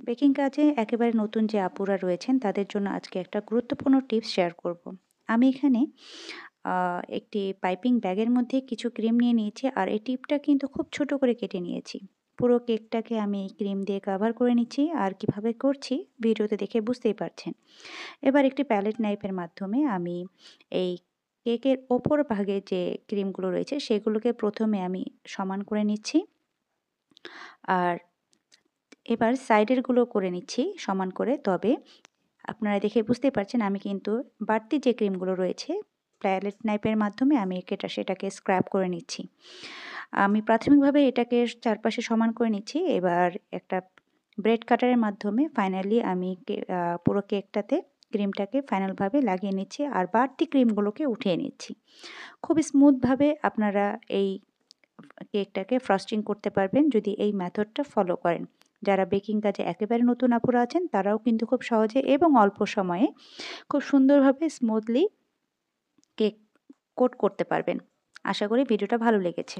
Baking কাজে একেবারে নতুন যে আপুরা রয়েছেন তাদের জন্য আজকে একটা গুরুত্বপূর্ণ টিপস শেয়ার করব। আমি এখানে একটি পাইপিং ব্যাগের মধ্যে কিছু ক্রিম নিয়ে নিয়েছি আর এই টিপটা কিন্তু খুব ছোট করে কেটে নিয়েছি। পুরো কেকটাকে আমি এই ক্রিম দিয়ে কভার করে নিচ্ছি আর কিভাবে করছি ভিডিওতে দেখে বুঝতেই পারছেন। এবার একটি প্যালেট নাইফের মাধ্যমে আমি এই কেকের ওপর ভাগে যে ক্রিমগুলো রয়েছে সেগুলোকে প্রথমে আমি সমান করে নিচ্ছি। আর এবার সাইডের গুলো করে নিচ্ছি সমান করে। তবে আপনারা দেখে বুঝতেই পারছেন আমি কিন্তু বাড়তি যে ক্রিমগুলো রয়েছে প্যালেট নাইফের মাধ্যমে আমি সেটাকে স্ক্র্যাপ করে নিচ্ছি। আমি প্রাথমিকভাবে এটাকে চারপাশে সমান করে নিচ্ছি। এবার একটা ব্রেড কাটারের মাধ্যমে ফাইনালি আমি পুরো কেকটাতে ক্রিমটাকে ফাইনালভাবে লাগিয়ে নিচ্ছি আর বাড়তি ক্রিমগুলোকে উঠিয়ে নিচ্ছি। খুব স্মুথভাবে আপনারা এই কেকটাকে ফ্রস্টিং করতে পারবেন যদি এই মেথডটা ফলো করেন। যারা বেকিং কাজে একেবারে নতুন আপুরা আছেন তারাও কিন্তু খুব সহজে এবং অল্প সময়ে খুব সুন্দরভাবে স্মুথলি কেক কোট করতে পারবেন। আশা করি ভিডিওটা ভালো লেগেছে।